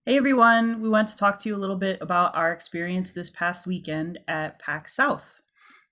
Hey everyone, we want to talk to you a little bit about our experience this past weekend at PAX South.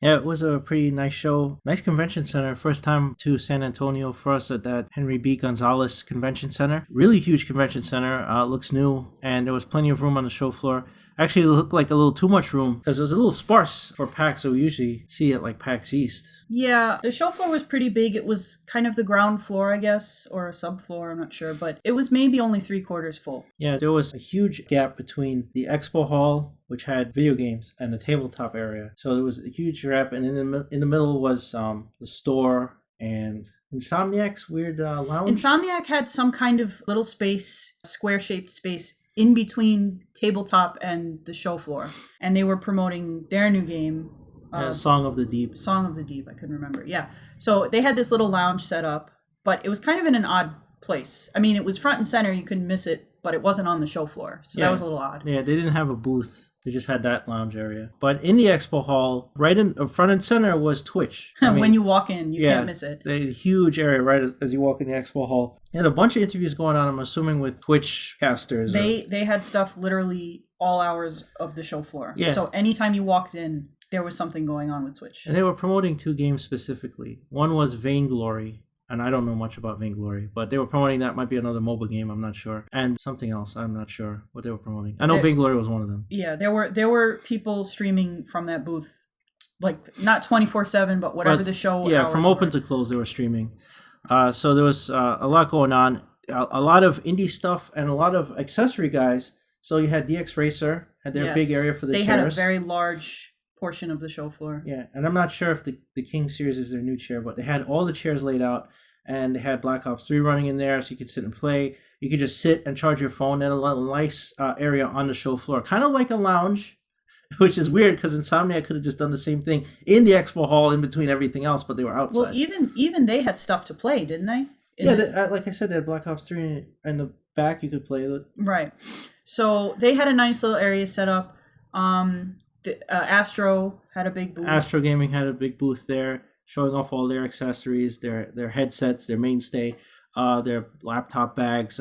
Yeah, it was a pretty nice show. Nice convention center. First time to San Antonio for us at that Henry B. Gonzalez Convention Center. Really huge convention center. Looks new, and there was plenty of room on the show floor. Actually, it looked like a little too much room because it was a little sparse for PAX, so we usually see it like PAX East. Yeah, the show floor was pretty big. It was kind of the ground floor, I guess, or a subfloor, I'm not sure, but it was maybe only three-quarters full. Yeah, there was a huge gap between the expo hall, which had video games, and the tabletop area. So there was a huge gap, and in the middle was the store and Insomniac's weird lounge. Insomniac had some kind of little space, square-shaped space, in between tabletop and the show floor. And they were promoting their new game, Song of the Deep. Song of the Deep, I couldn't remember. Yeah. So they had this little lounge set up, but it was kind of in an odd place. I mean, it was front and center, you couldn't miss it, but it wasn't on the show floor. So that was a little odd. Yeah, they didn't have a booth. They just had that lounge area. But in the expo hall, right in front and center was Twitch. When you walk in, you can't miss it. The huge area right as you walk in the expo hall. They had a bunch of interviews going on, I'm assuming, with Twitch casters. They had stuff literally all hours of the show floor. Yeah. So anytime you walked in, there was something going on with Twitch. And they were promoting two games specifically. One was Vainglory, and I don't know much about Vainglory, but they were promoting that might be another mobile game, I'm not sure. And something else, I'm not sure what they were promoting. I know Vainglory was one of them. Yeah, there were people streaming from that booth, like not 24/7, but whatever the show. Yeah, from open to close, they were streaming. So there was a lot going on, a lot of indie stuff, and a lot of accessory guys. So you had DX Racer, had their big area for the chairs. They had a very large portion of the show floor. Yeah, and I'm not sure if the King series is their new chair, but they had all the chairs laid out, and they had Black Ops 3 running in there, so you could sit and play. You could just sit and charge your phone. They had a nice area on the show floor, kind of like a lounge, which is weird because Insomniac could have just done the same thing in the expo hall in between everything else, but they were outside. Well, even they had stuff to play, didn't they? Like I said, they had Black Ops 3 in the back. You could play it. Right. So they had a nice little area set up. Astro had a big booth. Astro Gaming had a big booth there, showing off all their accessories, their headsets, their mainstay, their laptop bags,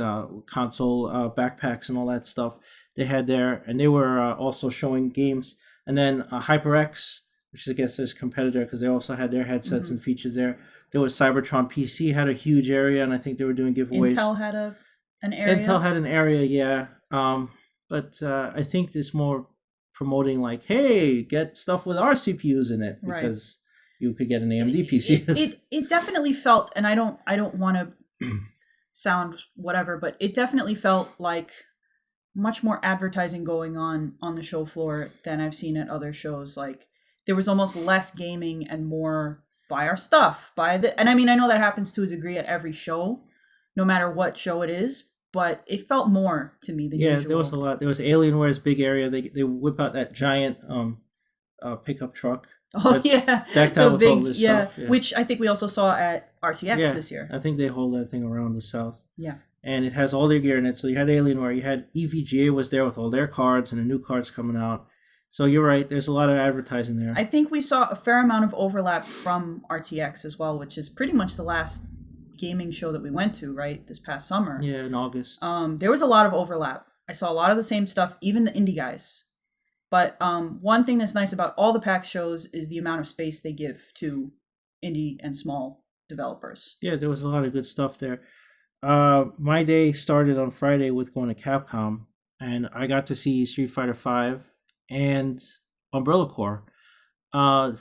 console backpacks, and all that stuff they had there. And they were also showing games. And then HyperX, which I guess is competitor because they also had their headsets and features there. There was Cybertron PC had a huge area, and I think they were doing giveaways. Intel had an area. Intel had an area, yeah. But I think it's more promoting like, hey, get stuff with our CPUs in it because you could get an AMD PC. It definitely felt, and I don't want to sound whatever, but it definitely felt like much more advertising going on the show floor than I've seen at other shows. Like there was almost less gaming and more buy our stuff, and I mean I know that happens to a degree at every show, no matter what show it is. But it felt more to me than usual. Yeah, there was a lot. There was Alienware's big area. They whip out that giant pickup truck. Oh yeah, decked out with all this stuff. Yeah. Which I think we also saw at RTX this year. I think they hold that thing around the south. Yeah, and it has all their gear in it. So you had Alienware, you had EVGA was there with all their cards and the new cards coming out. So you're right. There's a lot of advertising there. I think we saw a fair amount of overlap from RTX as well, which is pretty much the last gaming show that we went to, right, this past summer. Yeah, in August. There was a lot of overlap. I saw a lot of the same stuff, even the indie guys. But one thing that's nice about all the PAX shows is the amount of space they give to indie and small developers. Yeah, there was a lot of good stuff there. My day started on Friday with going to Capcom, and I got to see Street Fighter V and Umbrella Corps.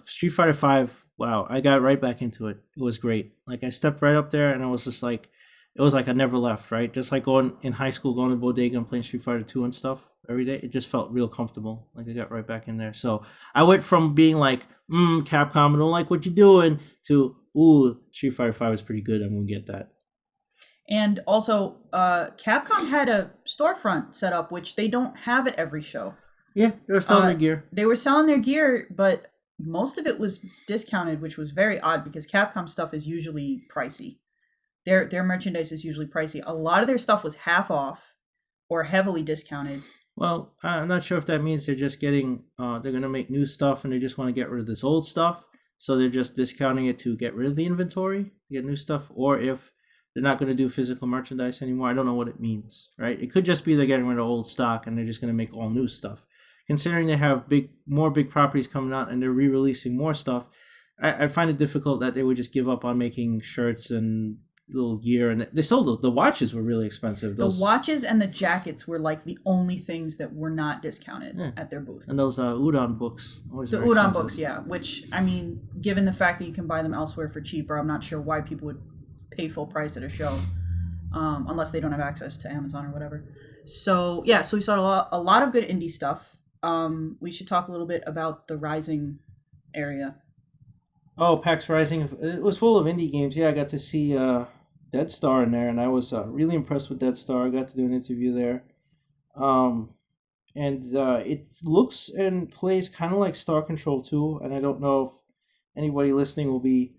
Street Fighter V, wow, I got right back into it. It was great. Like I stepped right up there and I was just like, it was like I never left, right? Just like going in high school, going to Bodega and playing Street Fighter 2 and stuff every day. It just felt real comfortable. Like I got right back in there. So I went from being like, Capcom, I don't like what you're doing, to, ooh, Street Fighter 5 is pretty good. I'm going to get that. And also, Capcom had a storefront set up, which they don't have at every show. Yeah, they were selling their gear. They were selling their gear, but most of it was discounted, which was very odd because Capcom stuff is usually pricey. Their merchandise is usually pricey. A lot of their stuff was half off or heavily discounted. Well, I'm not sure if that means they're just getting, they're going to make new stuff and they just want to get rid of this old stuff. So they're just discounting it to get rid of the inventory, to get new stuff. Or if they're not going to do physical merchandise anymore. I don't know what it means, right? It could just be they're getting rid of old stock and they're just going to make all new stuff. Considering they have more big properties coming out and they're re-releasing more stuff, I find it difficult that they would just give up on making shirts and little gear. And they sold the watches were really expensive. The watches and the jackets were like the only things that were not discounted at their booth. And those udon books, always the udon books, yeah. Which, I mean, given the fact that you can buy them elsewhere for cheaper, I'm not sure why people would pay full price at a show, unless they don't have access to Amazon or whatever. So yeah, so we saw a lot of good indie stuff. We should talk a little bit about the Rising area. Oh, PAX Rising. It was full of indie games. Yeah, I got to see Dead Star in there, and I was really impressed with Dead Star. I got to do an interview there. And it looks and plays kind of like Star Control 2, and I don't know if anybody listening will be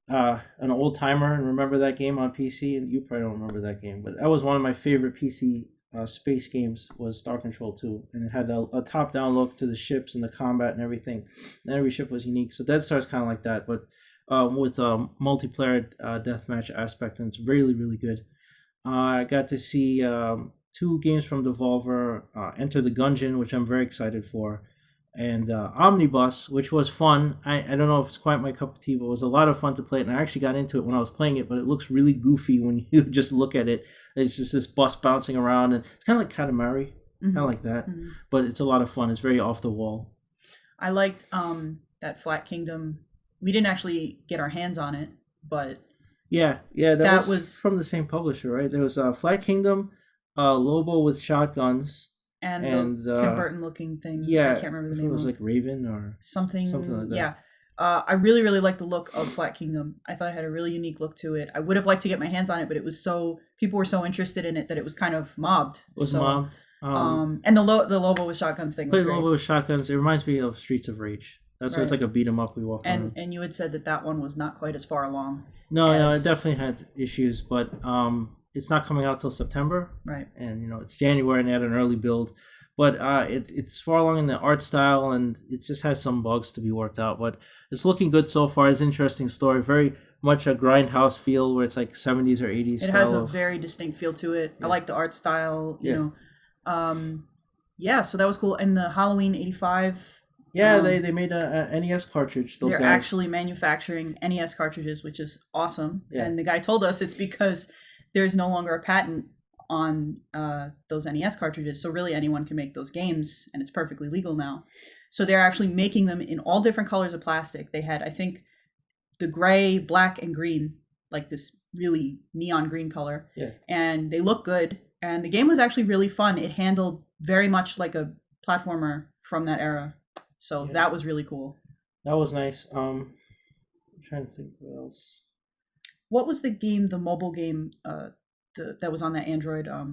an old-timer and remember that game on PC, and you probably don't remember that game, but that was one of my favorite PC space games was Star Control 2, and it had a top-down look to the ships and the combat and everything, and every ship was unique. So Dead Star is kind of like that, but with a multiplayer deathmatch aspect, and it's really, really good. I got to see 2 games from Devolver, Enter the Gungeon, which I'm very excited for, and Omnibus, which was fun. I don't know if it's quite my cup of tea, but it was a lot of fun to play it, and I actually got into it when I was playing it, but it looks really goofy when you just look at it. It's just this bus bouncing around, and it's kind of like Katamari, kind of like that, but it's a lot of fun. It's very off the wall. I liked that Flat Kingdom. We didn't actually get our hands on it, but yeah, that was from the same publisher, right? There was Flat Kingdom, Lobo with shotguns, and the Tim Burton looking thing. Yeah, I can't remember the name. It was like Raven or something like that. Yeah. I really, really liked the look of Flat Kingdom. I thought it had a really unique look to it. I would have liked to get my hands on it, but it was people were so interested in it that it was kind of mobbed. Mobbed. And the Lobo with shotguns thing was great. Lobo with shotguns. It reminds me of Streets of Rage. That's why it's like a beat 'em up we walk on. And you had said that one was not quite as far along. No, it definitely had issues, but it's not coming out till September. Right. And it's January and they had an early build. But it's far along in the art style, and it just has some bugs to be worked out. But it's looking good so far. It's an interesting story. Very much a grindhouse feel where it's like 70s or 80s. It has a very distinct feel to it. Yeah. I like the art style, you know. So that was cool. And the Halloween 85... Yeah, they made a NES cartridge. They're actually manufacturing NES cartridges, which is awesome. Yeah. And the guy told us it's because there's no longer a patent on those NES cartridges. So really anyone can make those games, and it's perfectly legal now. So they're actually making them in all different colors of plastic. They had, I think, the gray, black, and green, like this really neon green color. Yeah. And they look good. And the game was actually really fun. It handled very much like a platformer from that era. So that was really cool. That was nice. I'm trying to think what else. What was the mobile game that was on that Android? It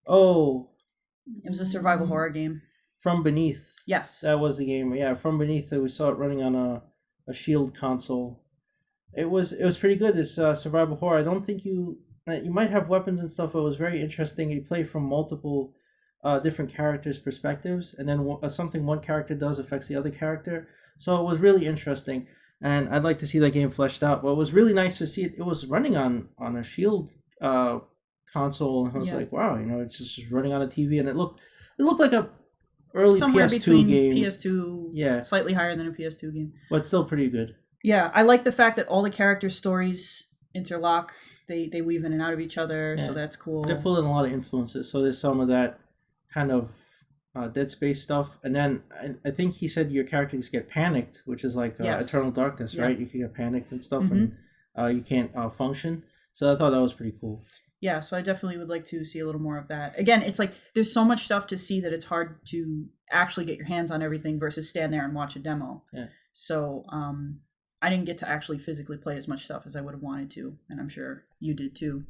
was a survival horror game. From Beneath. Yes. That was the game. Yeah, From Beneath. We saw it running on a Shield console. It was pretty good, this survival horror. I don't think you might have weapons and stuff. It was very interesting. You play from multiple different characters' perspectives, and then something one character does affects the other character. So it was really interesting, and I'd like to see that game fleshed out. But it was really nice to see it. It was running on a Shield console, and I was like, wow, it's just running on a TV, and it looked like a early somewhere PS2 between game. PS2, slightly higher than a PS2 game, but still pretty good. Yeah, I like the fact that all the character stories interlock. They weave in and out of each other, so that's cool. They're pulling a lot of influences, so there's some of that kind of Dead Space stuff, and then I think he said your characters get panicked, which is like Eternal Darkness, right? You can get panicked and stuff, and you can't function. So I thought that was pretty cool. Yeah, so I definitely would like to see a little more of that. Again, it's like there's so much stuff to see that it's hard to actually get your hands on everything versus stand there and watch a demo. Yeah. So I didn't get to actually physically play as much stuff as I would have wanted to, and I'm sure you did too.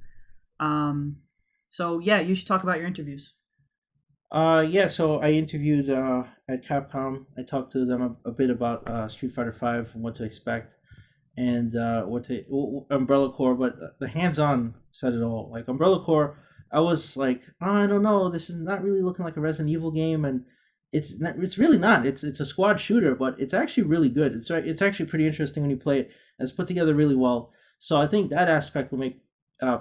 So yeah, you should talk about your interviews. So I interviewed at Capcom. I talked to them a bit about Street Fighter V and what to expect, and Umbrella Corps. But the hands-on said it all. Like Umbrella Corps, I was like, I don't know, this is not really looking like a Resident Evil game, and it's really not. It's a squad shooter, but it's actually really good. It's actually pretty interesting when you play it. It's put together really well. So I think that aspect will make uh,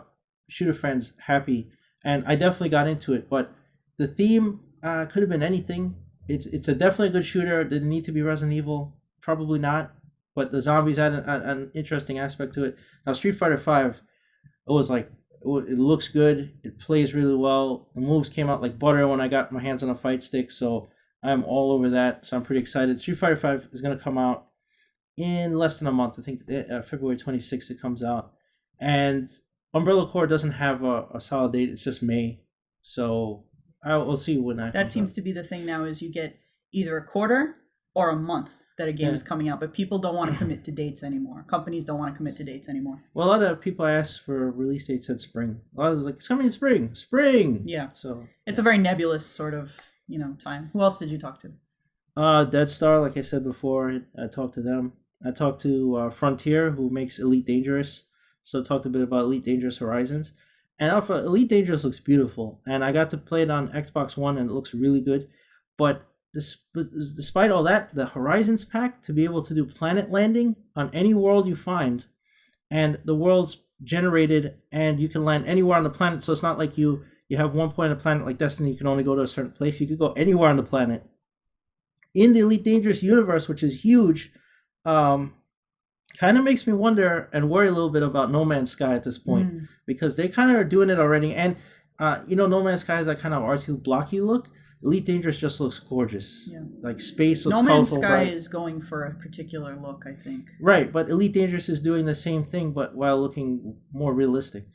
shooter friends happy, and I definitely got into it. But the theme could have been anything. It's a definitely a good shooter. Did it need to be Resident Evil? Probably not. But the zombies had an interesting aspect to it. Now Street Fighter Five, it was like it looks good. It plays really well. The moves came out like butter when I got my hands on a fight stick. So I'm all over that. So I'm pretty excited. Street Fighter Five is gonna come out in less than a month. I think February 26th it comes out. And Umbrella Corps doesn't have a solid date. It's just May. So we'll see when that seems to be the thing now, is you get either a quarter or a month that a game is coming out, but people don't want to commit to dates anymore. Companies don't want to commit to dates anymore. Well, a lot of people I asked for release dates said spring. A lot of it was like, it's coming in spring. Yeah. So it's a very nebulous sort of, time. Who else did you talk to? Dead Star, like I said before, I talked to them. I talked to Frontier, who makes Elite Dangerous. So talked a bit about Elite Dangerous Horizons. And Alpha Elite Dangerous looks beautiful. And I got to play it on Xbox One, and it looks really good. But despite all that, the Horizons pack, to be able to do planet landing on any world you find, and the world's generated, and you can land anywhere on the planet. So it's not like you have one point on the planet like Destiny, you can only go to a certain place. You could go anywhere on the planet. In the Elite Dangerous universe, which is huge, kind of makes me wonder and worry a little bit about No Man's Sky at this point, because they kind of are doing it already. And No Man's Sky has that kind of artsy, blocky look. Elite Dangerous just looks gorgeous. Yeah. Like space looks colorful. No Man's Sky is going for a particular look, I think. Right, but Elite Dangerous is doing the same thing, but while looking more realistic.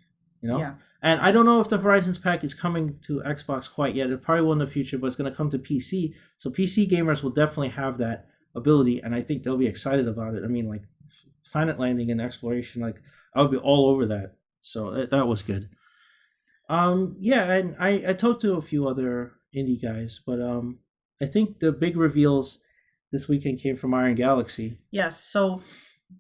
Yeah. And I don't know if the Horizons pack is coming to Xbox quite yet. It probably will in the future, but it's going to come to PC. So PC gamers will definitely have that ability, and I think they'll be excited about it. I mean, like, planet landing and exploration, like, I would be all over that. So that was good. Yeah, and I talked to a few other indie guys, but I think the big reveals this weekend came from Iron Galaxy. Yes, so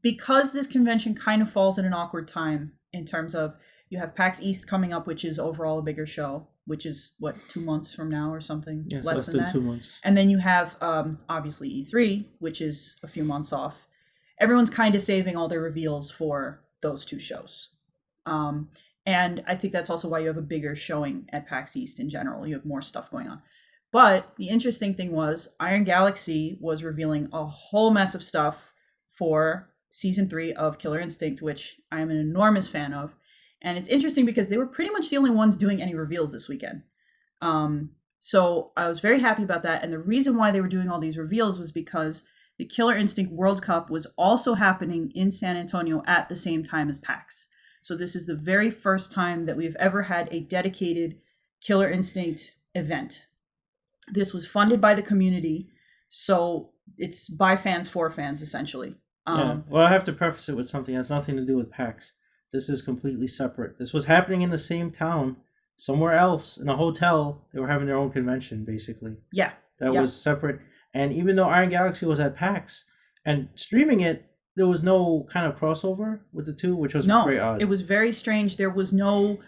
because this convention kind of falls in an awkward time in terms of you have PAX East coming up, which is overall a bigger show, which is, 2 months from now or something? Yeah, less than that. 2 months. And then you have, obviously, E3, which is a few months off. Everyone's kind of saving all their reveals for those two shows. And I think that's also why you have a bigger showing at PAX East in general. You have more stuff going on. But the interesting thing was Iron Galaxy was revealing a whole mess of stuff for Season 3 of Killer Instinct, which I am an enormous fan of. And it's interesting because they were pretty much the only ones doing any reveals this weekend. So I was very happy about that. And the reason why they were doing all these reveals was because the Killer Instinct World Cup was also happening in San Antonio at the same time as PAX. So this is the very first time that we've ever had a dedicated Killer Instinct event. This was funded by the community, so it's by fans for fans, essentially. Yeah. Well, I have to preface it with something that has nothing to do with PAX. This is completely separate. This was happening in the same town, somewhere else, in a hotel. They were having their own convention, basically. Yeah. That was separate. And even though Iron Galaxy was at PAX, and streaming it, there was no kind of crossover with the two, which was very odd. It was very strange. There was no...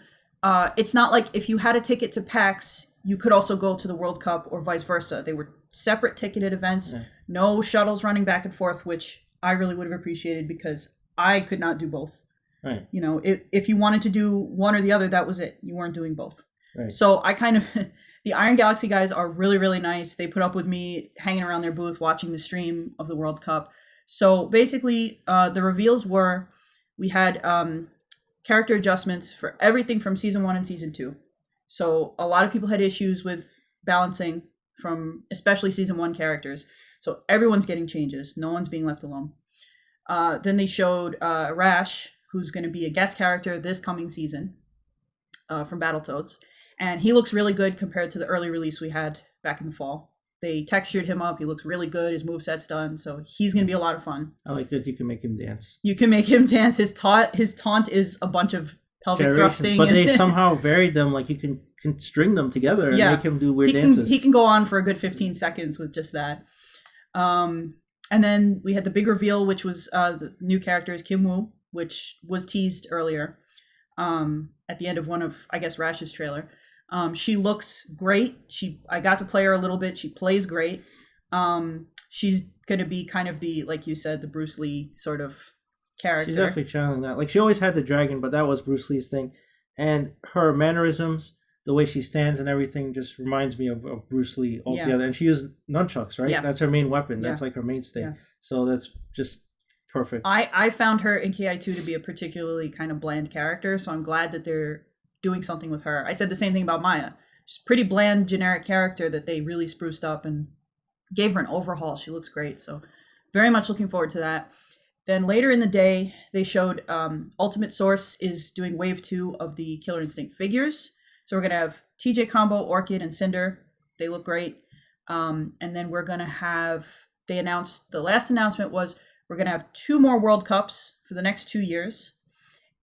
it's not like if you had a ticket to PAX, you could also go to the World Cup or vice versa. They were separate ticketed events. Yeah. No shuttles running back and forth, which I really would have appreciated because I could not do both. Right. If you wanted to do one or the other, that was it. You weren't doing both. Right. So I kind of... The Iron Galaxy guys are really, really nice. They put up with me hanging around their booth, watching the stream of the World Cup. So basically, the reveals were, we had character adjustments for everything from Season 1 and Season 2. So a lot of people had issues with balancing from especially Season 1 characters. So everyone's getting changes. No one's being left alone. Then they showed Rash, who's going to be a guest character this coming season from Battletoads. And he looks really good compared to the early release we had back in the fall. They textured him up. He looks really good. His moveset's done. So he's going to be a lot of fun. I like that you can make him dance. You can make him dance. His taunt is a bunch of pelvic thrusting. But they somehow varied them. Like you can string them together and make him do weird dances. He can go on for a good 15 seconds with just that. And then we had the big reveal, which was the new character is Kim Woo, which was teased earlier at the end of one of, I guess, Rash's trailer. She looks great. I got to play her a little bit. She plays great. She's going to be kind of the, like you said, the Bruce Lee sort of She's character. definitely channeling that. Like she always had the dragon, but that was Bruce Lee's thing, and her mannerisms, the way she stands and everything, just reminds me of Bruce Lee Yeah. altogether. And she used nunchucks, right? Yeah. That's her main weapon. Yeah. That's like her mainstay. Yeah. So that's just perfect. I found her in KI2 to be a particularly kind of bland character, so I'm glad that they're doing something with her. I said the same thing about Maya. She's a pretty bland, generic character that they really spruced up and gave her an overhaul. She looks great, so very much looking forward to that. Then later in the day, they showed Ultimate Source is doing wave 2 of the Killer Instinct figures. So we're going to have TJ Combo, Orchid, and Cinder. They look great. And then we're going to have, they announced, the last announcement was we're going to have 2 more World Cups for the next 2 years.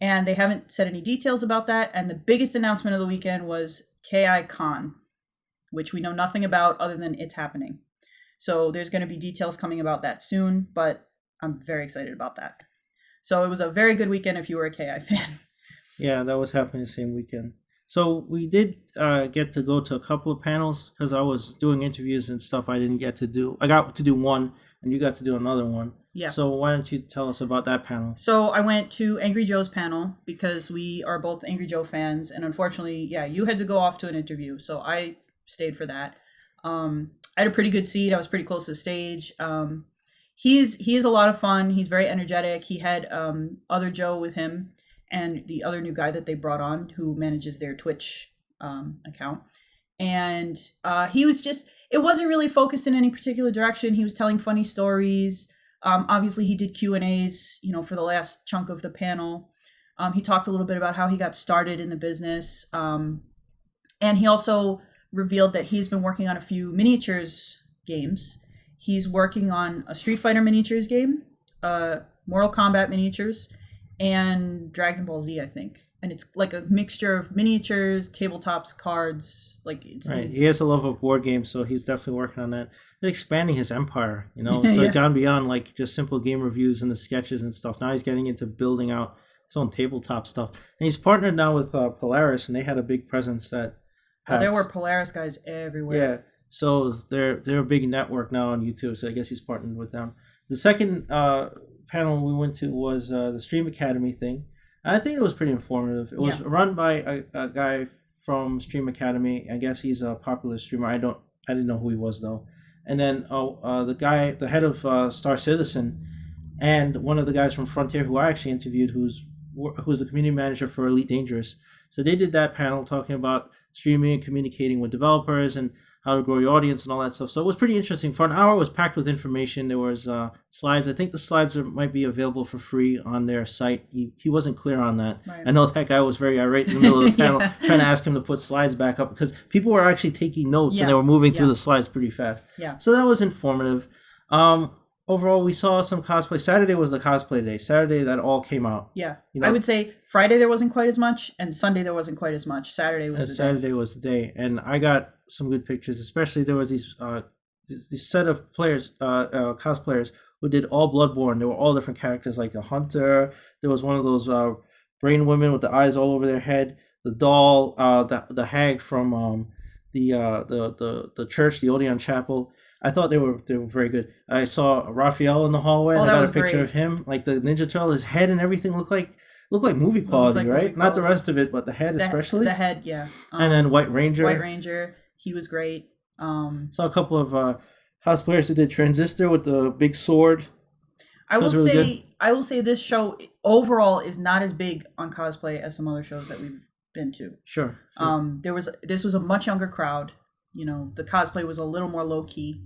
And they haven't said any details about that. And the biggest announcement of the weekend was KI Con, which we know nothing about other than it's happening. So there's going to be details coming about that soon, but I'm very excited about that. So it was a very good weekend if you were a KI fan. Yeah, that was happening the same weekend. So we did get to go to a couple of panels because I was doing interviews and stuff I didn't get to do. I got to do one and you got to do another one. Yeah. So why don't you tell us about that panel? So I went to Angry Joe's panel because we are both Angry Joe fans. And unfortunately, yeah, you had to go off to an interview. So I stayed for that. I had a pretty good seat. I was pretty close to the stage. He is a lot of fun. He's very energetic. He had other Joe with him and the other new guy that they brought on who manages their Twitch account. And he was just, it wasn't really focused in any particular direction. He was telling funny stories. Obviously, he did Q&As, for the last chunk of the panel. He talked a little bit about how he got started in the business. And he also revealed that he's been working on a few miniatures games. He's working on a Street Fighter miniatures game, Mortal Kombat miniatures, and Dragon Ball Z, I think. And it's like a mixture of miniatures, tabletops, cards. Like it's right. these... He has a love of board games, so he's definitely working on that. He's expanding his empire. It's Yeah. like gone beyond like just simple game reviews and the sketches and stuff. Now he's getting into building out his own tabletop stuff. And he's partnered now with Polaris, and they had a big presence at PAX. There were Polaris guys everywhere. Yeah. So they're a big network now on YouTube, so I guess he's partnered with them. The second panel we went to was the Stream Academy thing. I think it was pretty informative. It was run by a guy from Stream Academy. I guess he's a popular streamer. I didn't know who he was though. And then the head of Star Citizen, and one of the guys from Frontier who I actually interviewed, who's the community manager for Elite Dangerous. So they did that panel talking about streaming and communicating with developers and how to grow your audience and all that stuff. So it was pretty interesting. For an hour, it was packed with information. There was slides. I think the slides might be available for free on their site. He wasn't clear on that. Right. I know that guy was very irate in the middle of the panel trying to ask him to put slides back up because people were actually taking notes and they were moving through the slides pretty fast. Yeah. So that was informative. Overall, we saw some cosplay. Saturday was the cosplay day. Saturday, that all came out. Yeah. I would say Friday there wasn't quite as much, and Sunday there wased quite as much. Saturday was the day. And I got some good pictures, especially there was these set of players, cosplayers, who did all Bloodborne. There were all different characters, like a hunter. There was one of those brain women with the eyes all over their head. The doll, the hag from the church, the Odeon Chapel. I thought they were very good. I saw Raphael in the hallway, and I got a picture of him, like the Ninja Turtle. His head and everything looked like movie quality, right? Not the rest of it, but the head especially. The head, yeah. And then White Ranger, he was great. Saw a couple of cosplayers who did Transistor with the big sword. I will say this show overall is not as big on cosplay as some other shows that we've been to. Sure. This was a much younger crowd. The cosplay was a little more low key.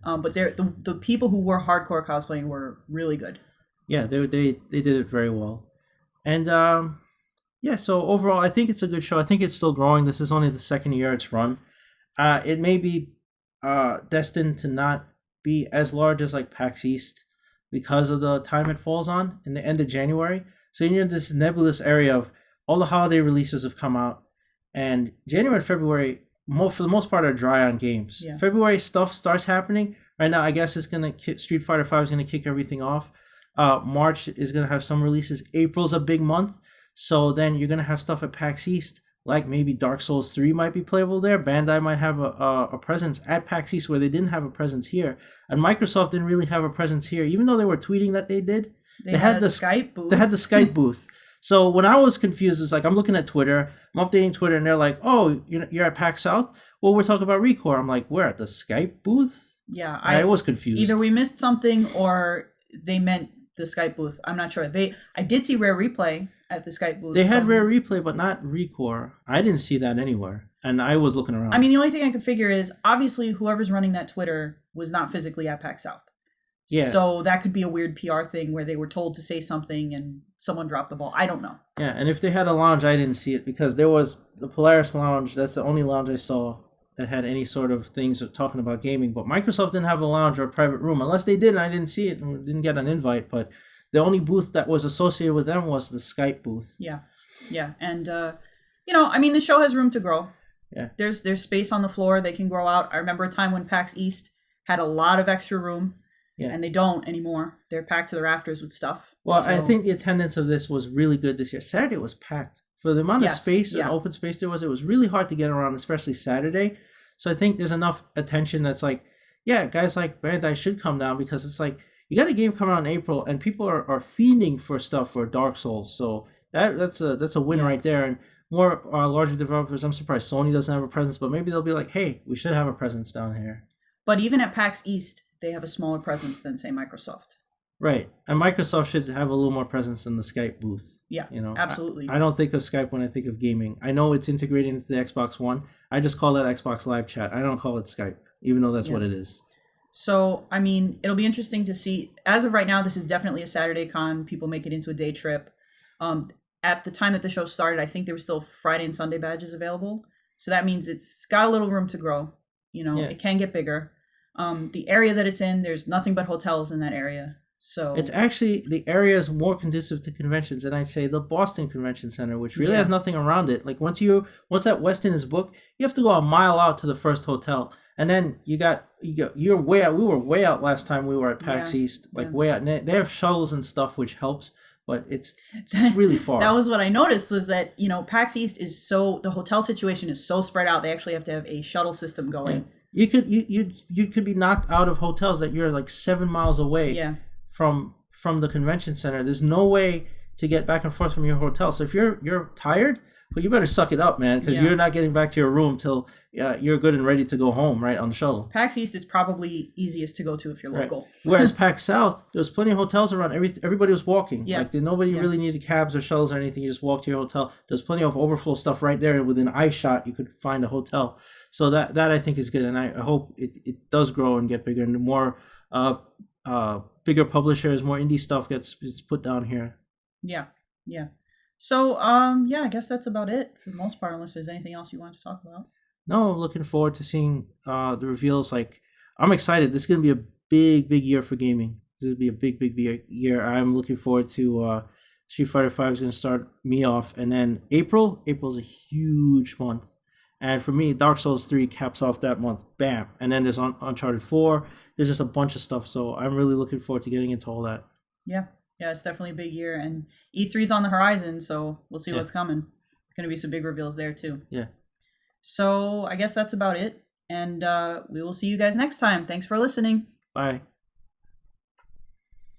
But the people who were hardcore cosplaying were really good. Yeah, they did it very well. And so overall, I think it's a good show. I think it's still growing. This is only the second year it's run. It may be destined to not be as large as like PAX East because of the time it falls on in the end of January. So you're in this nebulous area of all the holiday releases have come out, and January and February, for the most part, are dry on games. Yeah. February stuff starts happening. Right now, I guess it's gonna Street Fighter V is gonna kick everything off. March is gonna have some releases. April's a big month, so then you're gonna have stuff at PAX East, like maybe Dark Souls 3 might be playable there. Bandai might have a presence at PAX East where they didn't have a presence here, and Microsoft didn't really have a presence here, even though they were tweeting that they did. They had a Skype booth. They had the Skype booth. So when I was confused, it's like I'm looking at Twitter, I'm updating Twitter, and they're like, "Oh, you're at PAX South? Well, we're talking about Recore." I'm like, "We're at the Skype booth?" Yeah, I was confused. Either we missed something or they meant the Skype booth. I'm not sure. I did see Rare Replay at the Skype booth. They had Rare Replay, but not Recore. I didn't see that anywhere, and I was looking around. I mean, the only thing I could figure is obviously whoever's running that Twitter was not physically at PAX South. Yeah. So that could be a weird PR thing where they were told to say something and someone dropped the ball. I don't know. Yeah, and if they had a lounge, I didn't see it because there was the Polaris lounge. That's the only lounge I saw that had any sort of things talking about gaming. But Microsoft didn't have a lounge or a private room. Unless they did, and I didn't see it and didn't get an invite. But the only booth that was associated with them was the Skype booth. Yeah. Yeah. And, I mean, the show has room to grow. Yeah. There's space on the floor. They can grow out. I remember a time when PAX East had a lot of extra room. Yeah. And they don't anymore. They're packed to the rafters with stuff. Well, I think the attendance of this was really good this year. Saturday was packed. For the amount of space and open space there was, it was really hard to get around, especially Saturday. So I think there's enough attention that's like, yeah, guys like Bandai should come down because it's like, you got a game coming out in April and people are fiending for stuff for Dark Souls. So that's a win right there. And more larger developers, I'm surprised Sony doesn't have a presence, but maybe they'll be like, hey, we should have a presence down here. But even at PAX East, they have a smaller presence than, say, Microsoft. Right. And Microsoft should have a little more presence in the Skype booth. Yeah, absolutely. I don't think of Skype when I think of gaming. I know it's integrated into the Xbox One. I just call that Xbox Live Chat. I don't call it Skype, even though that's what it is. So, I mean, it'll be interesting to see. As of right now, this is definitely a Saturday con. People make it into a day trip. At the time that the show started, I think there were still Friday and Sunday badges available. So that means it's got a little room to grow. It can get bigger. The area that it's in, there's nothing but hotels in that area. So it's actually, the area is more conducive to conventions than I'd say the Boston Convention Center, which really has nothing around it. Like once that West End is booked, you have to go a mile out to the first hotel. And then you're way out. We were way out last time we were at PAX East, way out. And they have shuttles and stuff, which helps, but it's really far. That was what I noticed was that, PAX East is the hotel situation is so spread out. They actually have to have a shuttle system going. Yeah. You could be knocked out of hotels that you're like 7 miles away from the convention center. There's no way to get back and forth from your hotel. So if you're tired, well, you better suck it up, man, because you're not getting back to your room till you're good and ready to go home, right, on the shuttle. PAX East is probably easiest to go to if you're local. Right. Whereas PAX South, there was plenty of hotels around. Everybody was walking. Yeah. Like nobody really needed cabs or shuttles or anything. You just walked to your hotel. There's plenty of overflow stuff right there. Within eye shot, you could find a hotel. So that I think is good, and I hope it does grow and get bigger, and more bigger publishers, more indie stuff gets put down here. Yeah. So, I guess that's about it for the most part, unless there's anything else you want to talk about. No, I'm looking forward to seeing the reveals. Like, I'm excited. This is going to be a big, big year for gaming. This will be a big, big year. I'm looking forward to Street Fighter V is going to start me off. And then April's a huge month. And for me, Dark Souls 3 caps off that month. Bam. And then there's Uncharted 4. There's just a bunch of stuff. So I'm really looking forward to getting into all that. Yeah, it's definitely a big year. And E3's on the horizon, so we'll see what's coming. There's going to be some big reveals there, too. Yeah. So I guess that's about it. And we will see you guys next time. Thanks for listening. Bye.